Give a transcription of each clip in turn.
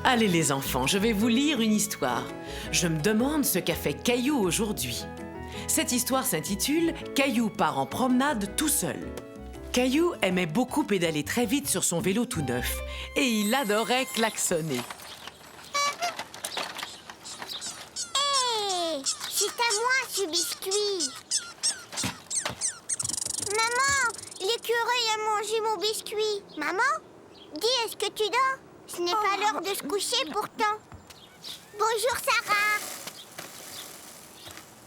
Allez les enfants, je vais vous lire une histoire. Je me demande ce qu'a fait Caillou aujourd'hui. Cette histoire s'intitule « Caillou part en promenade tout seul ». Caillou aimait beaucoup pédaler très vite sur son vélo tout neuf et il adorait klaxonner. Hé! C'est à moi ce biscuit! Maman! L'écureuil a mangé mon biscuit! Maman? Dis, est-ce que tu dors? Ce n'est pas l'heure de se coucher pourtant. Bonjour Sarah!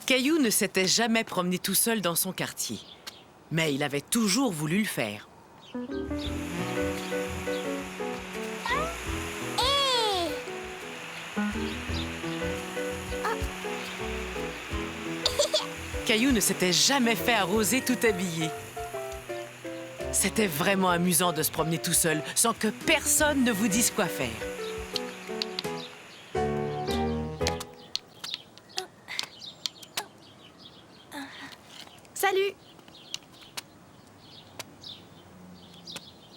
Caillou ne s'était jamais promené tout seul dans son quartier, mais il avait toujours voulu le faire. Hé! Caillou ne s'était jamais fait arroser tout habillé. C'était vraiment amusant de se promener tout seul, sans que personne ne vous dise quoi faire. Salut!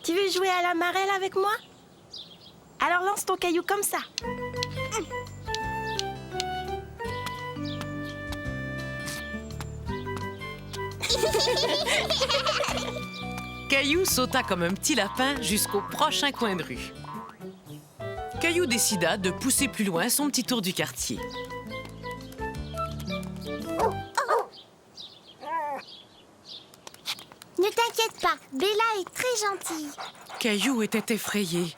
Tu veux jouer à la marelle avec moi? Alors lance ton caillou comme ça. Caillou sauta comme un petit lapin jusqu'au prochain coin de rue. Caillou décida de pousser plus loin son petit tour du quartier. Ne t'inquiète pas, Bella est très gentille. Caillou était effrayé.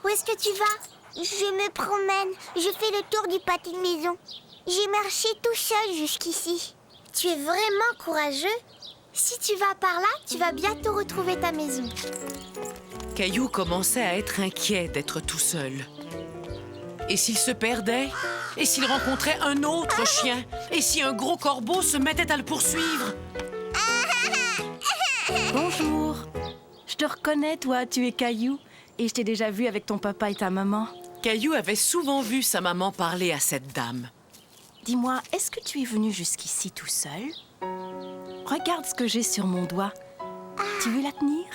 Où est-ce que tu vas? Je me promène. Je fais le tour du pâté de maison. J'ai marché tout seul jusqu'ici. Tu es vraiment courageux. Si tu vas par là, tu vas bientôt retrouver ta maison. Caillou commençait à être inquiet d'être tout seul. Et s'il se perdait? Et s'il rencontrait un autre chien? Et si un gros corbeau se mettait à le poursuivre? Bonjour. Je te reconnais, toi, tu es Caillou. Et je t'ai déjà vu avec ton papa et ta maman. Caillou avait souvent vu sa maman parler à cette dame. Dis-moi, est-ce que tu es venu jusqu'ici tout seul? Regarde ce que j'ai sur mon doigt. Tu veux la tenir?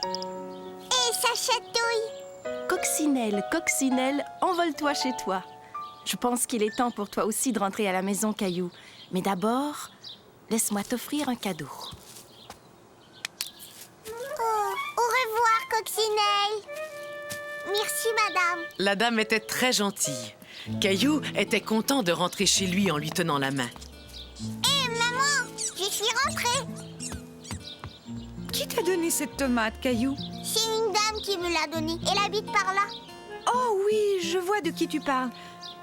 Et ça chatouille. Coccinelle, coccinelle, envole-toi chez toi. Je pense qu'il est temps pour toi aussi de rentrer à la maison, Caillou. Mais d'abord, laisse-moi t'offrir un cadeau. Oh, au revoir, Coccinelle. Merci, madame. La dame était très gentille. Caillou était content de rentrer chez lui en lui tenant la main. Hé, maman, je suis rentrée. Qui t'a donné cette tomate, Caillou? C'est une dame qui me l'a donnée. Elle habite par là. Oh oui, je vois de qui tu parles.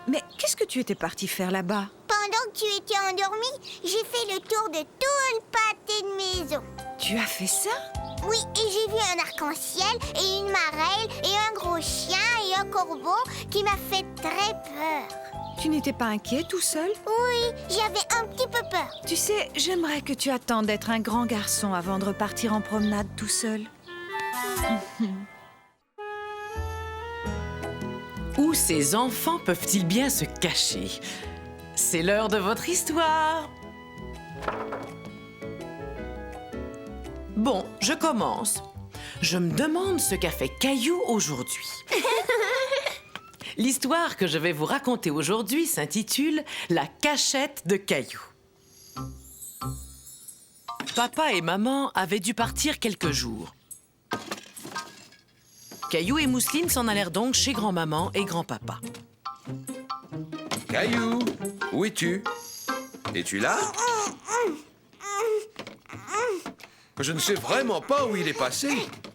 Mais qu'est-ce que tu étais partie faire là-bas? Pendant que tu étais endormie, j'ai fait le tour de tout le pâté de maison. Tu as fait ça? Oui, et j'ai vu un arc-en-ciel et une marelle et un gros chien et un corbeau qui m'a fait très peur. Tu n'étais pas inquiet tout seul? Oui, j'avais un petit peu peur. Tu sais, j'aimerais que tu attendes d'être un grand garçon avant de repartir en promenade tout seul. Où ces enfants peuvent-ils bien se cacher? C'est l'heure de votre histoire. Bon, je commence. Je me demande ce qu'a fait Caillou aujourd'hui. L'histoire que je vais vous raconter aujourd'hui s'intitule « La cachette de Caillou ». Papa et maman avaient dû partir quelques jours. Caillou et Mousseline s'en allèrent donc chez grand-maman et grand-papa. Caillou, où es-tu? Es-tu là? Je ne sais vraiment pas où il est passé.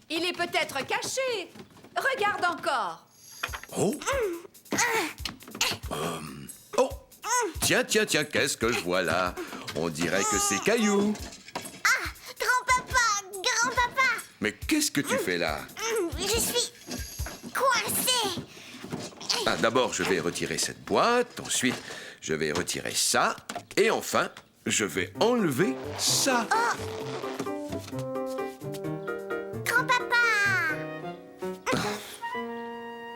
Il est peut-être caché. Regarde encore. Oh! Oh! Tiens, tiens, tiens, qu'est-ce que je vois là? On dirait que c'est Caillou. Grand-papa! Mais qu'est-ce que tu fais là? Je suis coincée. Ah, d'abord, je vais retirer cette boîte. Ensuite, je vais retirer ça. Et enfin, je vais enlever ça. Grand-papa!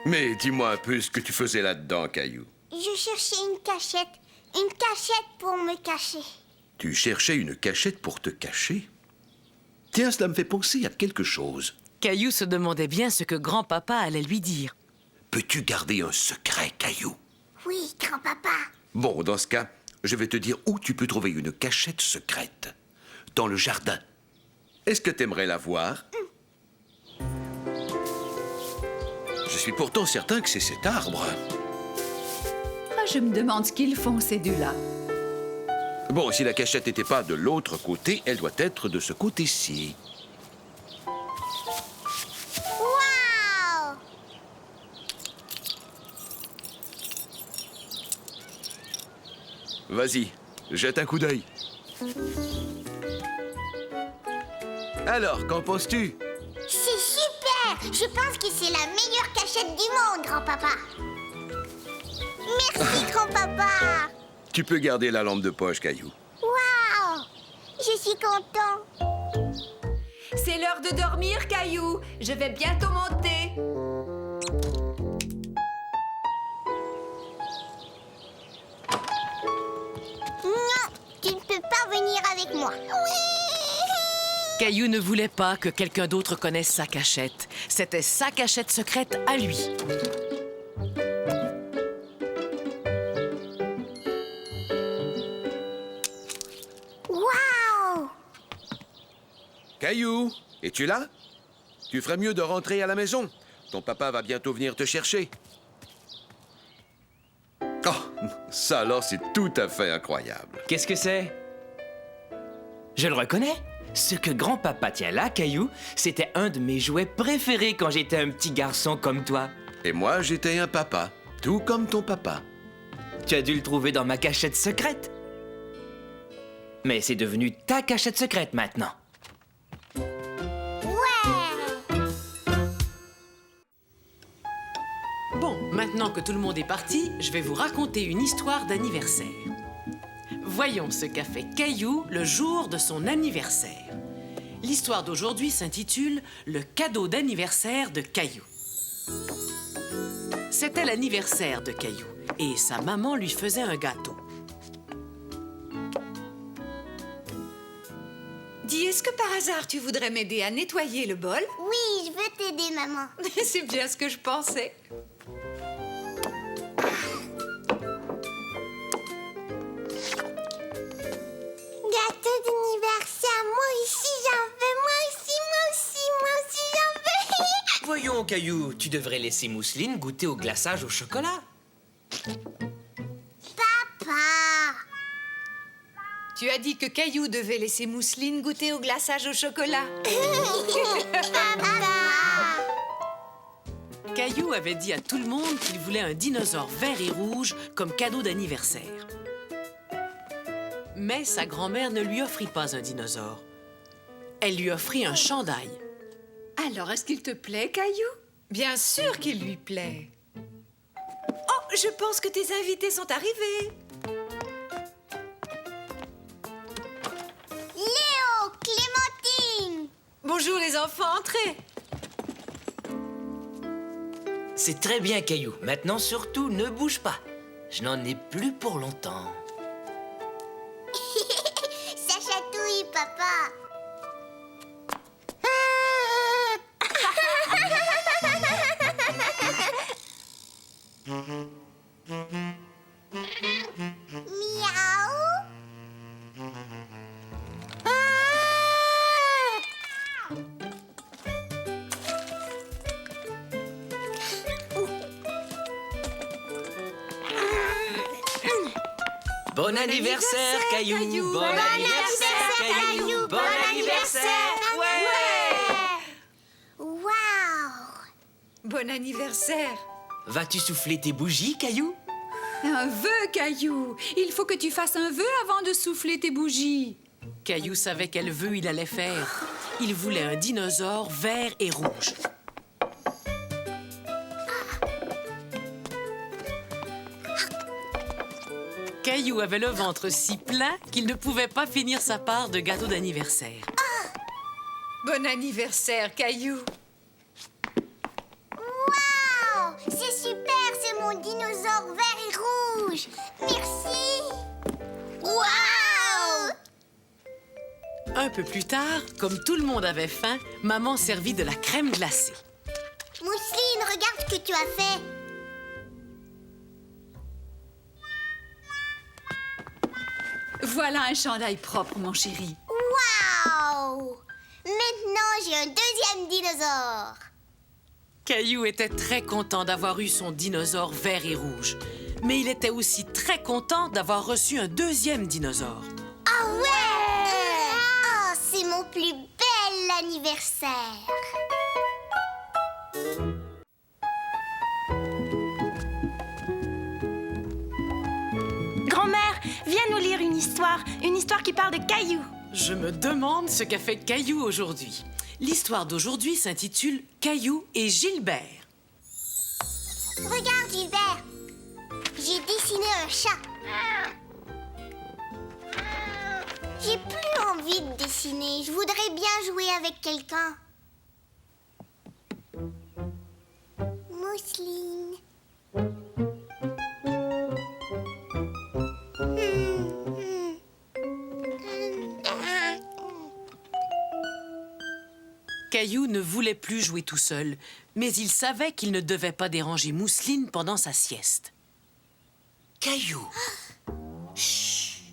Mais dis-moi un peu ce que tu faisais là-dedans, Caillou. Je cherchais une cachette. Une cachette pour me cacher. Tu cherchais une cachette pour te cacher? Tiens, cela me fait penser à quelque chose. Caillou se demandait bien ce que grand-papa allait lui dire. peux-tu garder un secret, Caillou? Oui, grand-papa. Bon, dans ce cas, je vais te dire où tu peux trouver une cachette secrète. Dans le jardin. Est-ce que t'aimerais la voir? Je suis pourtant certain que c'est cet arbre. Ah, je me demande ce qu'ils font, ces deux-là. Bon, si la cachette n'était pas de l'autre côté, elle doit être de ce côté-ci. Waouh! Vas-y, jette un coup d'œil. Alors, qu'en penses-tu? C'est super! Je pense que c'est la meilleure cachette du monde, grand-papa. Merci, grand-papa. Tu peux garder la lampe de poche, Caillou. Waouh! Je suis content. C'est l'heure de dormir, Caillou. Je vais bientôt monter. Non, tu ne peux pas venir avec moi. Caillou ne voulait pas que quelqu'un d'autre connaisse sa cachette. C'était sa cachette secrète à lui. Waouh! Caillou, es-tu là? Tu ferais mieux de rentrer à la maison. Ton papa va bientôt venir te chercher. Oh, ça alors, c'est tout à fait incroyable. Qu'est-ce que c'est? Je le reconnais. Ce que grand-papa tient là, Caillou, c'était un de mes jouets préférés quand j'étais un petit garçon comme toi. Et moi, j'étais un papa, tout comme ton papa. Tu as dû le trouver dans ma cachette secrète. Mais c'est devenu ta cachette secrète maintenant. Bon, maintenant que tout le monde est parti, je vais vous raconter une histoire d'anniversaire. Voyons ce qu'a fait Caillou le jour de son anniversaire. L'histoire d'aujourd'hui s'intitule « Le cadeau d'anniversaire de Caillou ». C'était l'anniversaire de Caillou et sa maman lui faisait un gâteau. Dis, est-ce que par hasard tu voudrais m'aider à nettoyer le bol? Oui, je veux t'aider, maman. C'est bien ce que je pensais. Gâteau d'anniversaire, moi aussi j'en veux, moi aussi j'en veux. Voyons, Caillou, tu devrais laisser Mousseline goûter au glaçage au chocolat. Papa! Tu as dit que Caillou devait laisser Mousseline goûter au glaçage au chocolat. Caillou avait dit à tout le monde qu'il voulait un dinosaure vert et rouge comme cadeau d'anniversaire. Mais sa grand-mère ne lui offrit pas un dinosaure. Elle lui offrit un chandail. Alors, est-ce qu'il te plaît, Caillou? Bien sûr qu'il lui plaît. Oh, je pense que tes invités sont arrivés. Léo, Clémentine! Bonjour les enfants, entrez. C'est très bien, Caillou. Maintenant, surtout, ne bouge pas. Je n'en ai plus pour longtemps. Ça chatouille, papa. Miaou. Bon anniversaire, Caillou. Bon anniversaire, Caillou. Bon anniversaire. Ouais. Waouh! Bon anniversaire. Vas-tu souffler tes bougies, Caillou? Un vœu, Caillou. Il faut que tu fasses un vœu avant de souffler tes bougies. Caillou savait quel vœu il allait faire. Il voulait un dinosaure vert et rouge. Caillou avait le ventre si plein qu'il ne pouvait pas finir sa part de gâteau d'anniversaire. Bon anniversaire, Caillou. Waouh! C'est super, c'est mon dinosaure vert et rouge. Merci. Waouh! Un peu plus tard, comme tout le monde avait faim, maman servit de la crème glacée. Mousseline, regarde ce que tu as fait. voilà un chandail propre, mon chéri. Waouh! Maintenant, j'ai un deuxième dinosaure. Caillou était très content d'avoir eu son dinosaure vert et rouge. Mais il était aussi très content d'avoir reçu un deuxième dinosaure. Ah ouais! Oh, c'est mon plus bel anniversaire. Grand-mère, viens nous lire une histoire qui parle de Caillou. Je me demande ce qu'a fait Caillou aujourd'hui. L'histoire d'aujourd'hui s'intitule Caillou et Gilbert. Regarde, Gilbert. J'ai dessiné un chat. J'ai plus envie de dessiner. Je voudrais bien jouer avec quelqu'un. Mousseline. Caillou ne voulait plus jouer tout seul, mais il savait qu'il ne devait pas déranger Mousseline pendant sa sieste. Caillou. Chut.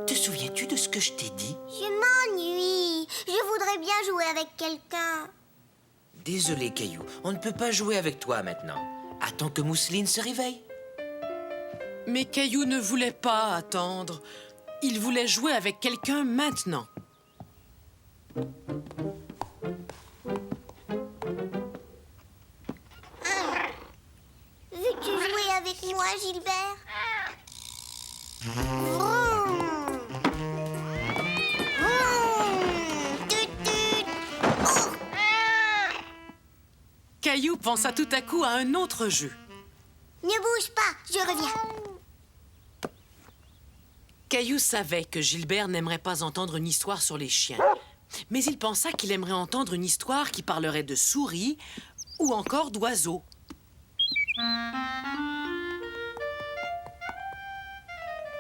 Te souviens-tu de ce que je t'ai dit? Je m'ennuie. Je voudrais bien jouer avec quelqu'un. Désolé, Caillou. On ne peut pas jouer avec toi maintenant. Attends que Mousseline se réveille. Mais Caillou ne voulait pas attendre. Il voulait jouer avec quelqu'un maintenant. Veux-tu jouer avec moi, Gilbert? Vroom. Vroom. Tut, tut. Oh. Caillou pensa tout à coup à un autre jeu. Ne bouge pas, je reviens. Caillou savait que Gilbert n'aimerait pas entendre une histoire sur les chiens. Mais il pensa qu'il aimerait entendre une histoire qui parlerait de souris ou encore d'oiseaux.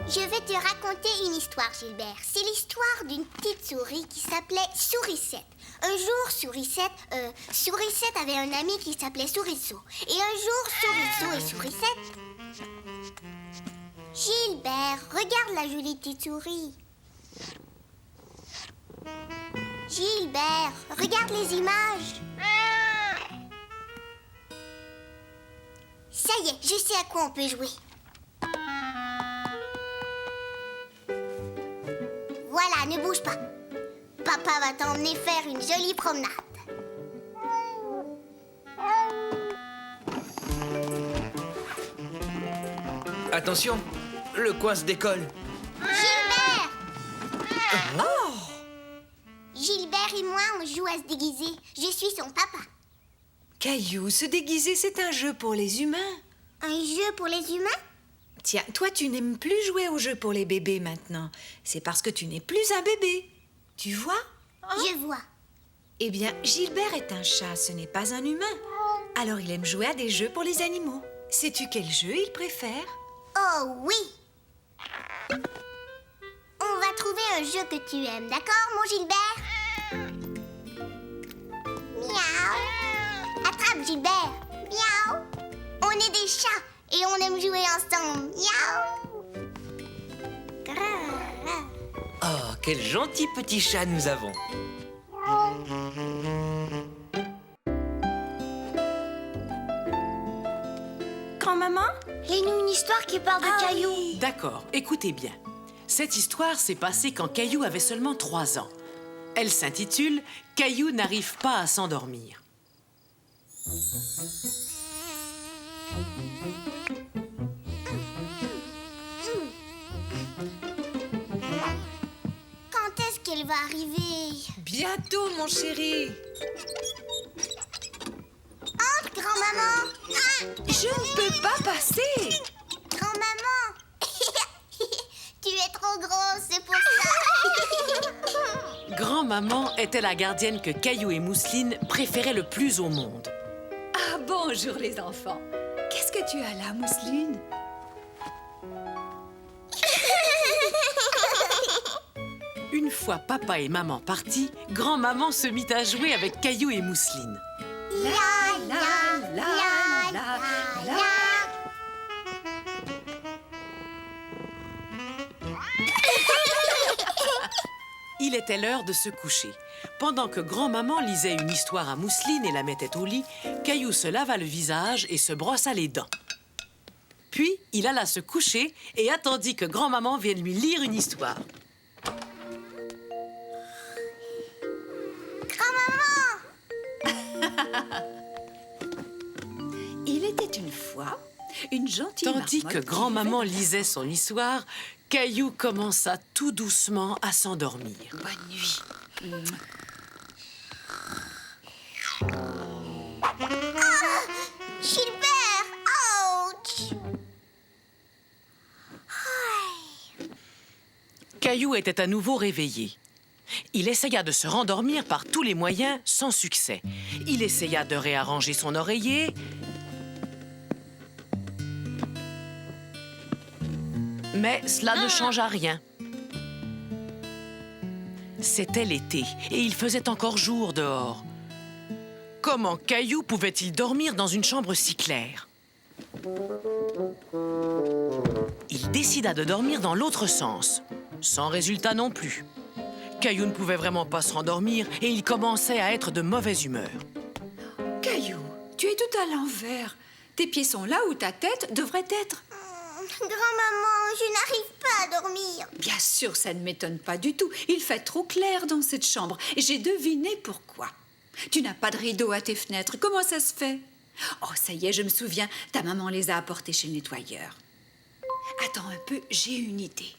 Je vais te raconter une histoire, Gilbert. C'est l'histoire d'une petite souris qui s'appelait Sourisette. Un jour, Sourisette avait un ami qui s'appelait Sourisseau. Et un jour, Sourisseau et Sourisette... Gilbert, regarde la jolie petite souris. Gilbert, regarde les images. Ça y est, je sais à quoi on peut jouer. Voilà, ne bouge pas. Papa va t'emmener faire une jolie promenade. Attention, le coin se décolle. Gilbert! Gilbert et moi, on joue à se déguiser. Je suis son papa. Caillou, se déguiser, c'est un jeu pour les humains. Un jeu pour les humains? Tiens, toi, tu n'aimes plus jouer aux jeux pour les bébés maintenant. C'est parce que tu n'es plus un bébé. Tu vois? Je vois. Eh bien, Gilbert est un chat, ce n'est pas un humain. Alors il aime jouer à des jeux pour les animaux. Sais-tu quel jeu il préfère? Oh oui! On va trouver un jeu que tu aimes, d'accord, mon Gilbert? Miaou! Attrape, Gilbert! Miaou! On est des chats et on aime jouer ensemble. Miaou! Grrr. Oh, quel gentil petit chat nous avons. Grand-maman? Lis-nous une histoire qui parle de Caillou. D'accord, écoutez bien. Cette histoire s'est passée quand Caillou avait seulement 3 ans. Elle s'intitule « Caillou n'arrive pas à s'endormir ». Quand est-ce qu'elle va arriver? Bientôt, mon chéri. Entre, grand-maman! Ah, Je ne peux pas passer. grand-maman! Tu es trop grosse, c'est pour ça! Grand-maman était la gardienne que Caillou et Mousseline préféraient le plus au monde. Ah, bonjour les enfants. Qu'est-ce que tu as là, Mousseline? Une fois papa et maman partis, grand-maman se mit à jouer avec Caillou et Mousseline. La, la, la, la, la. Il était l'heure de se coucher. Pendant que grand-maman lisait une histoire à Mousseline et la mettait au lit, Caillou se lava le visage et se brossa les dents. Puis, il alla se coucher et attendit que grand-maman vienne lui lire une histoire. Il était une fois une gentille Tandis marmotte que grand-maman lisait son histoire, Caillou commença tout doucement à s'endormir. Bonne nuit. Gilbert! Ouch! Caillou était à nouveau réveillé. Il essaya de se rendormir par tous les moyens sans succès. Il essaya de réarranger son oreiller, mais cela ne changea rien. C'était l'été et il faisait encore jour dehors. Comment Caillou pouvait-il dormir dans une chambre si claire? Il décida de dormir dans l'autre sens, sans résultat non plus. Caillou ne pouvait vraiment pas se rendormir et il commençait à être de mauvaise humeur. Caillou, tu es tout à l'envers. Tes pieds sont là où ta tête devrait être. Grand-maman, je n'arrive pas à dormir. Bien sûr, ça ne m'étonne pas du tout. Il fait trop clair dans cette chambre et j'ai deviné pourquoi. Tu n'as pas de rideau à tes fenêtres. Comment ça se fait? Oh, ça y est, je me souviens. Ta maman les a apportés chez le nettoyeur. Attends un peu, j'ai une idée.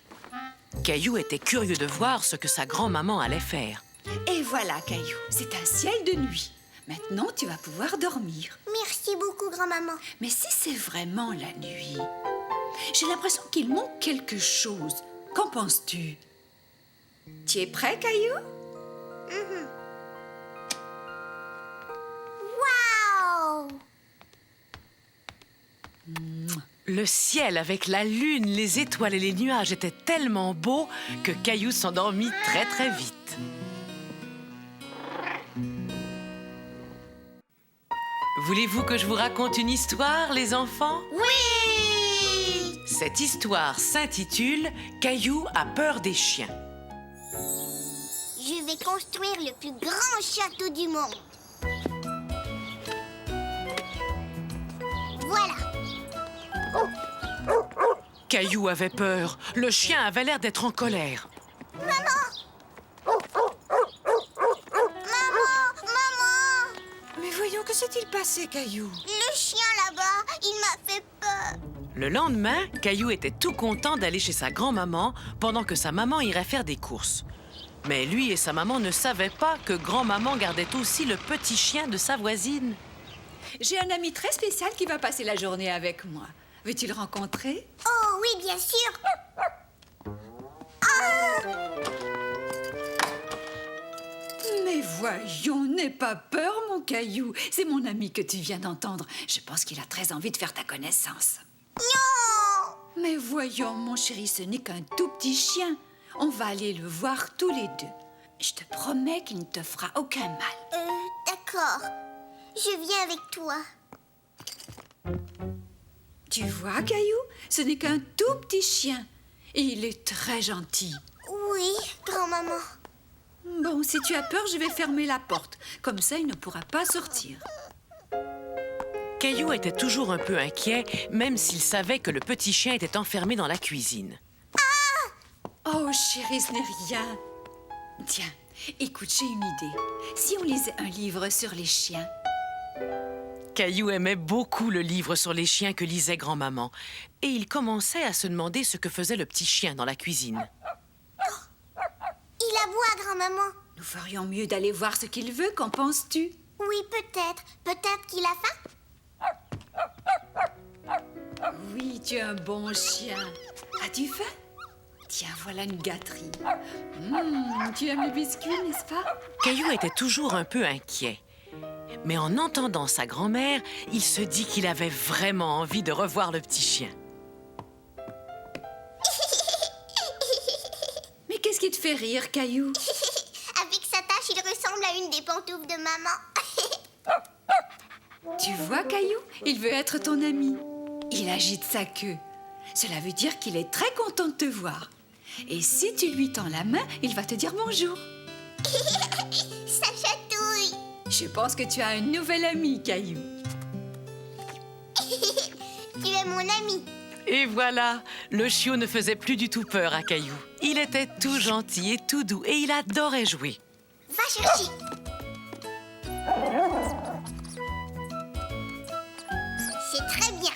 Caillou était curieux de voir ce que sa grand-maman allait faire. Et voilà, Caillou, c'est un ciel de nuit. Maintenant, tu vas pouvoir dormir. Merci beaucoup, grand-maman. Mais si c'est vraiment la nuit, j'ai l'impression qu'il manque quelque chose. Qu'en penses-tu? Tu es prêt, Caillou? Wow! Le ciel avec la lune, les étoiles et les nuages était tellement beau que Caillou s'endormit très très vite. Voulez-vous que je vous raconte une histoire, les enfants? Oui! Cette histoire s'intitule « Caillou a peur des chiens ». Je vais construire le plus grand château du monde. Voilà. Caillou avait peur. Le chien avait l'air d'être en colère. Maman! Mais voyons, que s'est-il passé, Caillou? Le chien là-bas, il m'a fait peur. Le lendemain, Caillou était tout content d'aller chez sa grand-maman pendant que sa maman irait faire des courses. Mais lui et sa maman ne savaient pas que grand-maman gardait aussi le petit chien de sa voisine. J'ai un ami très spécial qui va passer la journée avec moi. Veux-tu le rencontrer? Oh oui, bien sûr. Mais voyons, n'aie pas peur, mon Caillou. C'est mon ami que tu viens d'entendre. Je pense qu'il a très envie de faire ta connaissance. Non! Mais voyons, mon chéri, ce n'est qu'un tout petit chien. On va aller le voir tous les deux. Je te promets qu'il ne te fera aucun mal. D'accord. Je viens avec toi. Tu vois, Caillou, ce n'est qu'un tout petit chien. Et il est très gentil. Oui, grand-maman. Bon, si tu as peur, je vais fermer la porte. Comme ça, il ne pourra pas sortir. Caillou était toujours un peu inquiet, même s'il savait que le petit chien était enfermé dans la cuisine. Oh, chérie, ce n'est rien. Tiens, écoute, j'ai une idée. Si on lisait un livre sur les chiens? Caillou aimait beaucoup le livre sur les chiens que lisait grand-maman. Et il commençait à se demander ce que faisait le petit chien dans la cuisine. Il aboie, grand-maman. Nous ferions mieux d'aller voir ce qu'il veut, qu'en penses-tu? Oui, peut-être. Peut-être qu'il a faim. Oui, tu es un bon chien. As-tu faim? Tiens, voilà une gâterie. Tu aimes les biscuits, n'est-ce pas? Caillou était toujours un peu inquiet. Mais en entendant sa grand-mère, il se dit qu'il avait vraiment envie de revoir le petit chien. Mais qu'est-ce qui te fait rire, Caillou? Avec sa tache, il ressemble à une des pantoufles de maman. Tu vois, Caillou, il veut être ton ami. Il agite sa queue. Cela veut dire qu'il est très content de te voir. Et si tu lui tends la main, il va te dire bonjour. Ça chatouille. Je pense que tu as un nouvel ami, Caillou. Tu es mon ami. Et voilà, le chiot ne faisait plus du tout peur à Caillou. Il était tout gentil et tout doux et il adorait jouer. Va chercher. C'est très bien.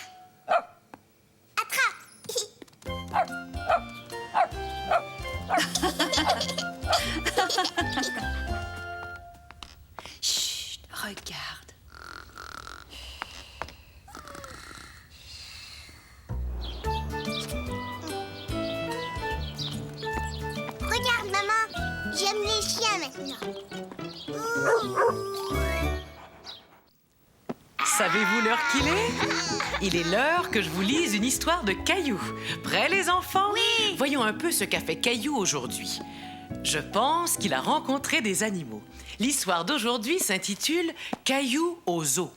Attrape. Chut, regarde. Regarde, maman. J'aime les chiens maintenant. Savez-vous l'heure qu'il est? Il est l'heure que je vous lise une histoire de Caillou. Prêts les enfants? Oui. Voyons un peu ce qu'a fait Caillou aujourd'hui. Je pense qu'il a rencontré des animaux. L'histoire d'aujourd'hui s'intitule Caillou au zoo.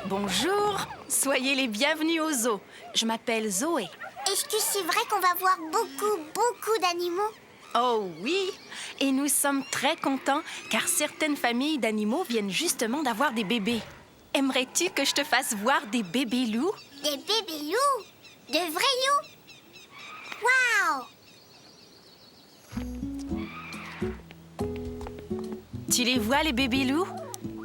Bonjour, soyez les bienvenus au zoo. Je m'appelle Zoé. Est-ce que c'est vrai qu'on va voir beaucoup d'animaux? Oh oui, et nous sommes très contents car certaines familles d'animaux viennent justement d'avoir des bébés. Aimerais-tu que je te fasse voir des bébés loups? Des bébés loups? De vrais loups? Waouh! Tu les vois, les bébés loups?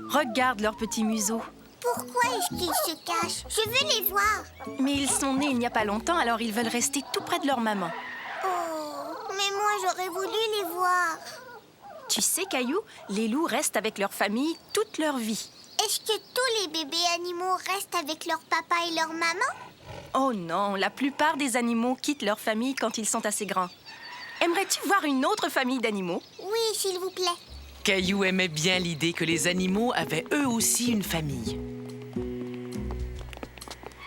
Regarde leurs petits museaux. Pourquoi est-ce qu'ils se cachent? Je veux les voir. Mais ils sont nés il n'y a pas longtemps, alors ils veulent rester tout près de leur maman. Oh, mais moi j'aurais voulu les voir. Tu sais, Caillou, les loups restent avec leur famille toute leur vie. Est-ce que tous les bébés animaux restent avec leur papa et leur maman? Oh non, la plupart des animaux quittent leur famille quand ils sont assez grands. Aimerais-tu voir une autre famille d'animaux? Oui, s'il vous plaît. Caillou aimait bien l'idée que les animaux avaient eux aussi une famille.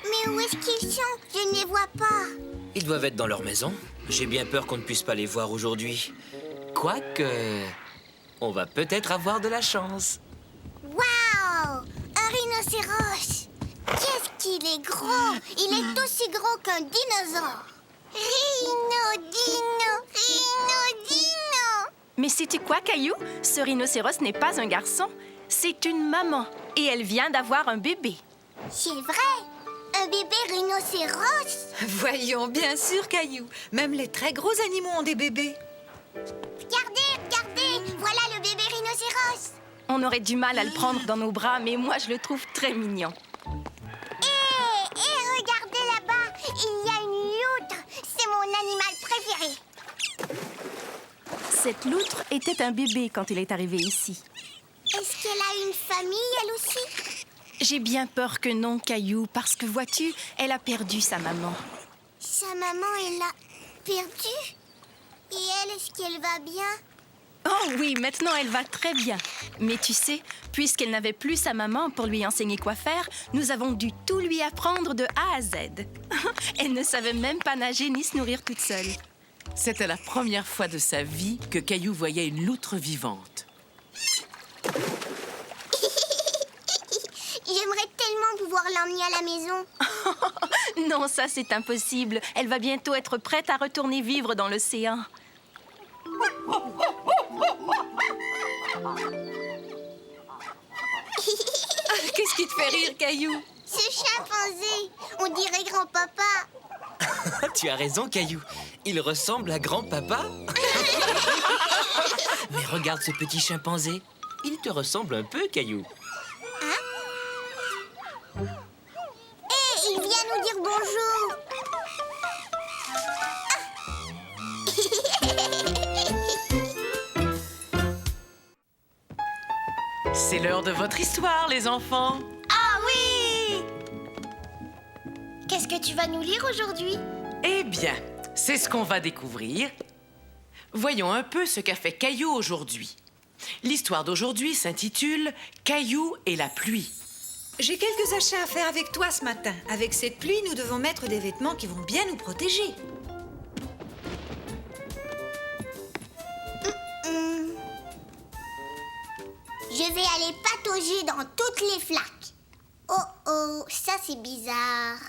Mais où est-ce qu'ils sont? Je ne les vois pas. Ils doivent être dans leur maison. J'ai bien peur qu'on ne puisse pas les voir aujourd'hui. Quoique, on va peut-être avoir de la chance. Waouh! Un rhinocéros! Qu'est-ce qu'il est gros! Il est aussi gros qu'un dinosaure! Rhino! Mais sais-tu quoi, Caillou? Ce rhinocéros n'est pas un garçon, c'est une maman. Et elle vient d'avoir un bébé. C'est vrai! Un bébé rhinocéros! Voyons, bien sûr, Caillou. Même les très gros animaux ont des bébés. Regardez! Voilà le bébé rhinocéros! On aurait du mal à le prendre dans nos bras, mais moi je le trouve très mignon. Et regardez là-bas! Il y a une loutre! C'est mon animal préféré! Cette loutre était un bébé quand il est arrivé ici. Est-ce qu'elle a une famille, elle aussi? J'ai bien peur que non, Caillou, parce que vois-tu, elle a perdu sa maman. Sa maman, elle l'a perdue? Et elle, est-ce qu'elle va bien? Oh oui, maintenant elle va très bien. Mais tu sais, puisqu'elle n'avait plus sa maman pour lui enseigner quoi faire, nous avons dû tout lui apprendre de A à Z. Elle ne savait même pas nager ni se nourrir toute seule. C'était la première fois de sa vie que Caillou voyait une loutre vivante. J'aimerais tellement pouvoir l'emmener à la maison. Non, ça c'est impossible. Elle va bientôt être prête à retourner vivre dans l'océan. Qu'est-ce qui te fait rire, Caillou? Ce chimpanzé, on dirait grand-papa. Tu as raison, Caillou. Il ressemble à grand-papa. Mais regarde ce petit chimpanzé. Il te ressemble un peu, Caillou. Hé, il vient nous dire bonjour. C'est l'heure de votre histoire, les enfants. Ah oui! Qu'est-ce que tu vas nous lire aujourd'hui? Eh bien, c'est ce qu'on va découvrir. Voyons un peu ce qu'a fait Caillou aujourd'hui. L'histoire d'aujourd'hui s'intitule Caillou et la pluie. J'ai quelques achats à faire avec toi ce matin. Avec cette pluie, nous devons mettre des vêtements qui vont bien nous protéger. Je vais aller patauger dans toutes les flaques. Oh, ça c'est bizarre.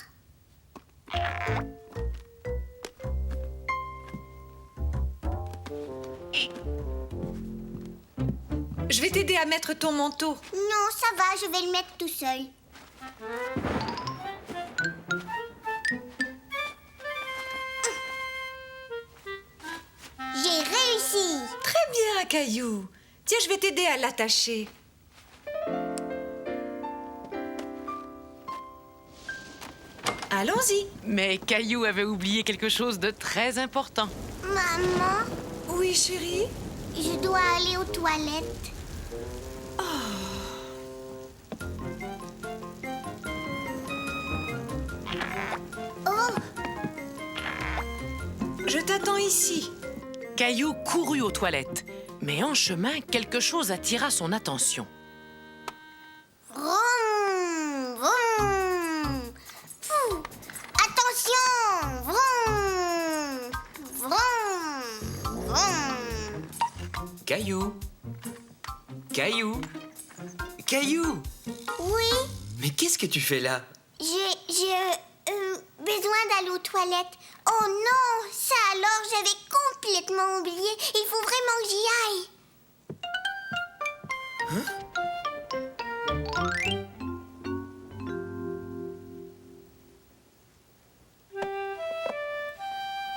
Je vais t'aider à mettre ton manteau. Non, ça va, je vais le mettre tout seul. J'ai réussi. Très bien, Caillou. Tiens, je vais t'aider à l'attacher. Allons-y. Mais Caillou avait oublié quelque chose de très important. Maman, Oui, chérie? je dois aller aux toilettes. Oh, Je t'attends ici. Caillou courut aux toilettes, mais en chemin, quelque chose attira son attention. vroom, vroom. Fou. Attention, vroom, vroom, vroom. Caillou. Caillou. Caillou. Oui, Mais qu'est-ce que tu fais là? j'ai besoin d'aller aux toilettes. Oh non, ça alors, j'avais complètement oublié. Il faut vraiment que j'y aille.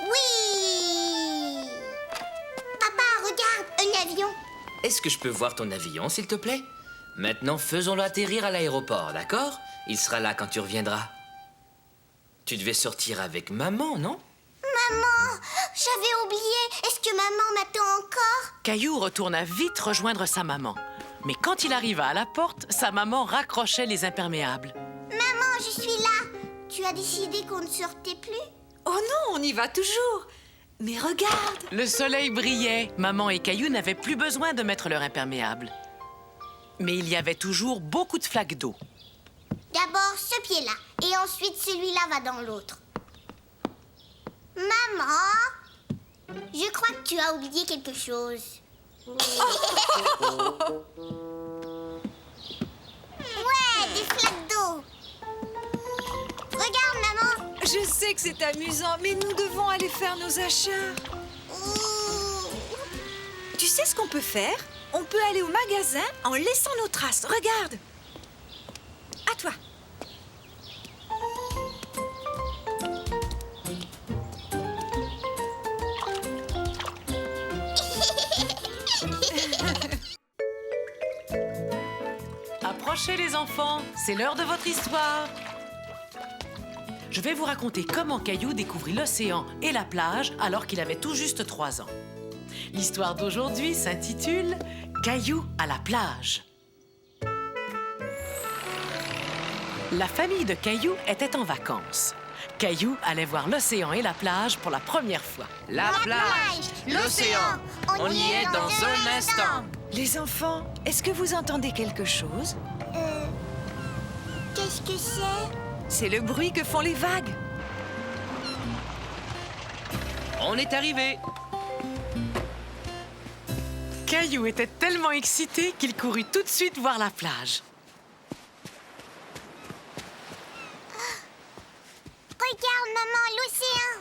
Oui. Papa, regarde, un avion. Est-ce que je peux voir ton avion, s'il te plaît? Maintenant, faisons-le atterrir à l'aéroport, d'accord? Il sera là quand tu reviendras. Tu devais sortir avec maman, non? Maman, j'avais oublié. Est-ce que maman m'attend encore? Caillou retourna vite rejoindre sa maman. Mais quand il arriva à la porte, sa maman raccrochait les imperméables. Maman, je suis là. Tu as décidé qu'on ne sortait plus? Oh non, on y va toujours. Mais regarde. Le soleil brillait. Maman et Caillou n'avaient plus besoin de mettre leur imperméable. Mais il y avait toujours beaucoup de flaques d'eau. D'abord ce pied-là, et ensuite celui-là va dans l'autre. Maman, je crois que tu as oublié quelque chose. Ouais, des flaques d'eau. Regarde, maman. Je sais que c'est amusant, mais nous devons aller faire nos achats. Ouh. Tu sais ce qu'on peut faire? On peut aller au magasin en laissant nos traces. Regarde. À toi. Approchez les enfants, c'est l'heure de votre histoire. Je vais vous raconter comment Caillou découvrit l'océan et la plage alors qu'il avait tout juste 3 ans. L'histoire d'aujourd'hui s'intitule « Caillou à la plage ». La famille de Caillou était en vacances. Caillou allait voir l'océan et la plage pour la première fois. La plage, l'océan, on y est dans un instant. Les enfants, est-ce que vous entendez quelque chose? Qu'est-ce que c'est? C'est le bruit que font les vagues. On est arrivé. Caillou était tellement excité qu'il courut tout de suite voir la plage. Regarde, maman, l'océan.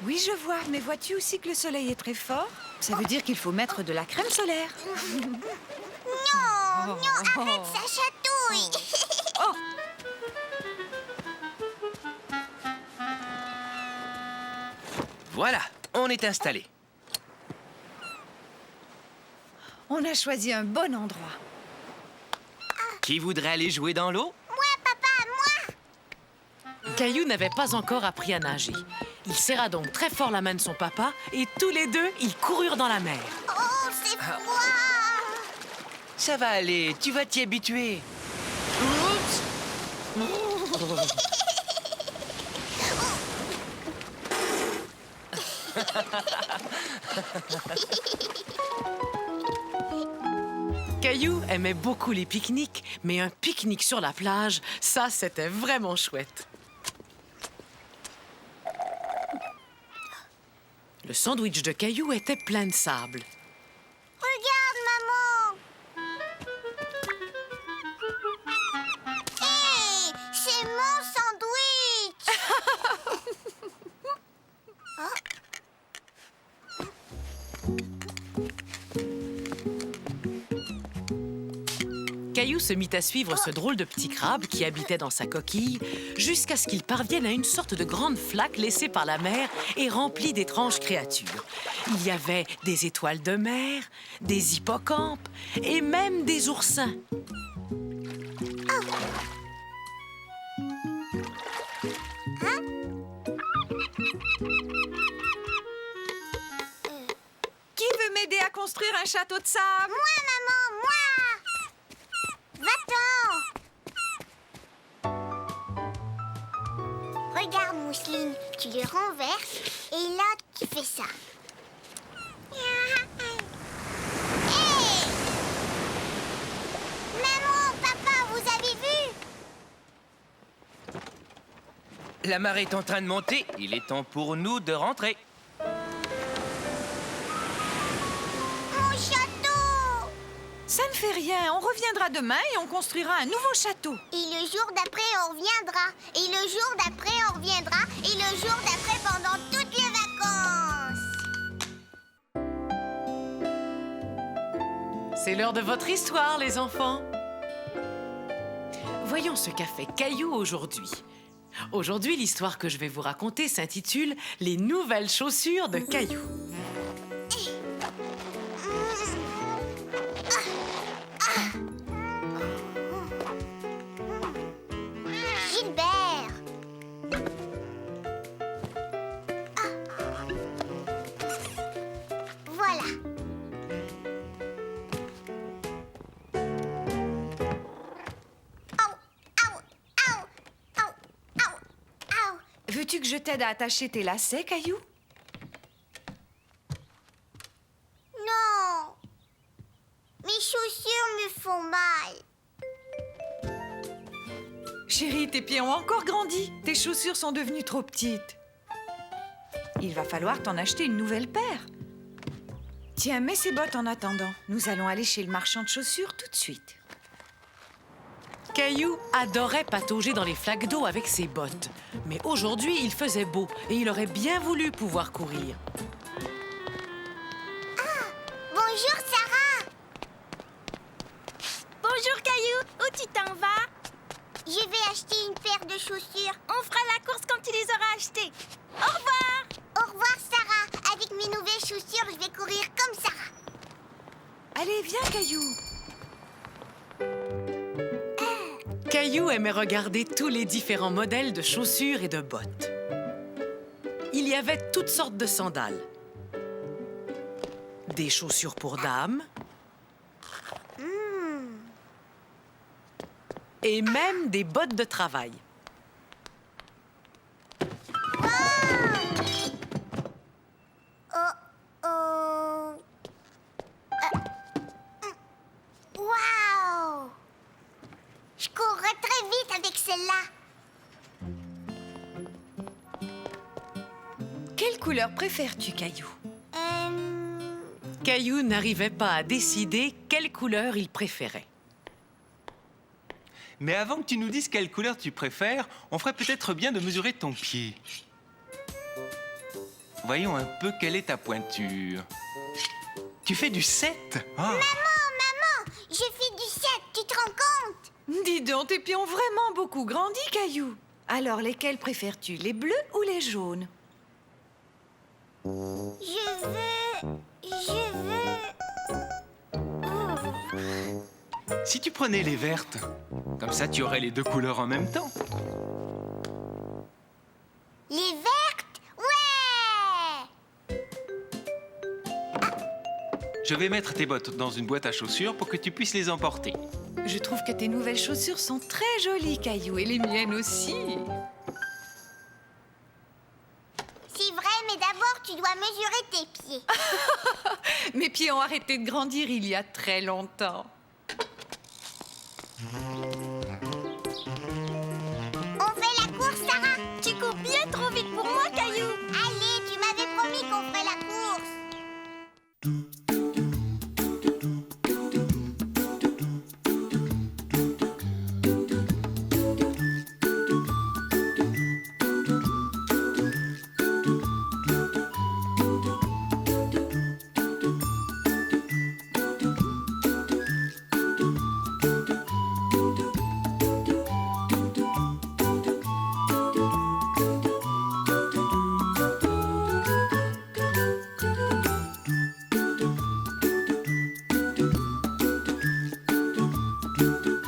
Oui, je vois, mais vois-tu aussi que le soleil est très fort? Ça veut dire qu'il faut mettre de la crème solaire. Non, non, arrête, ça chatouille. Oh! Voilà, on est installé. On a choisi un bon endroit. Qui voudrait aller jouer dans l'eau? Moi, papa, moi. Caillou n'avait pas encore appris à nager. Il serra donc très fort la main de son papa et tous les deux, ils coururent dans la mer. Oh, c'est froid. Ça va aller, tu vas t'y habituer. Caillou aimait beaucoup les pique-niques, mais un pique-nique sur la plage, ça, c'était vraiment chouette. Le sandwich de Caillou était plein de sable. Regarde, maman. Hé, Caillou se mit à suivre ce drôle de petit crabe qui habitait dans sa coquille jusqu'à ce qu'il parvienne à une sorte de grande flaque laissée par la mer et remplie d'étranges créatures. Il y avait des étoiles de mer, des hippocampes et même des oursins. Qui veut m'aider à construire un château de sable? Moi, maman, moi! Va-t'en! Regarde, Mousseline, tu les renverses et là, tu fais ça. Hey! Maman, papa, vous avez vu? La marée est en train de monter. Il est temps pour nous de rentrer. Mon château! Ça ne fait rien, on reviendra demain et on construira un nouveau château. Et le jour d'après, on reviendra. Et le jour d'après, on reviendra. Et le jour d'après, pendant toutes les vacances. C'est l'heure de votre histoire, les enfants. Voyons ce qu'a fait Caillou aujourd'hui. Aujourd'hui, l'histoire que je vais vous raconter s'intitule « Les nouvelles chaussures de Caillou ». Gilbert! Voilà. Veux-tu que je t'aide à attacher tes lacets, Caillou? Non! Mes chaussures me font mal. Chérie, tes pieds ont encore grandi. Tes chaussures sont devenues trop petites. Il va falloir t'en acheter une nouvelle paire. Tiens, mets ces bottes en attendant. Nous allons aller chez le marchand de chaussures tout de suite. Caillou adorait patauger dans les flaques d'eau avec ses bottes. Mais aujourd'hui, il faisait beau et il aurait bien voulu pouvoir courir. Bonjour, Sarah! Bonjour, Caillou. Où tu t'en vas? Je vais acheter une paire de chaussures. On fera la course quand tu les auras achetées. Au revoir. Au revoir, Sarah. Avec mes nouvelles chaussures, je vais courir comme Sarah. Allez, viens, Caillou. Caillou aimait regarder tous les différents modèles de chaussures et de bottes. Il y avait toutes sortes de sandales. Des chaussures pour dames. Et même des bottes de travail. Oh! Waouh! Je courrais très vite avec celle-là. Quelle couleur préfères-tu, Caillou? Caillou n'arrivait pas à décider quelle couleur il préférait. Mais avant que tu nous dises quelle couleur tu préfères, on ferait peut-être bien de mesurer ton pied. Voyons un peu quelle est ta pointure. Tu fais du 7. Maman! Je fais du 7, tu te rends compte? Dis donc, tes pieds ont vraiment beaucoup grandi, Caillou. Alors, lesquels préfères-tu, les bleus ou les jaunes? Je veux... Si tu prenais les vertes, comme ça tu aurais les deux couleurs en même temps. Les vertes? Ouais! Je vais mettre tes bottes dans une boîte à chaussures pour que tu puisses les emporter. Je trouve que tes nouvelles chaussures sont très jolies, Caillou, et les miennes aussi. C'est vrai, mais d'abord, tu dois mesurer tes pieds. Mes pieds ont arrêté de grandir il y a très longtemps. On fait la course, Sarah? Tu cours bien trop vite pour moi, Caillou. Allez, tu m'avais promis qu'on ferait la course. du,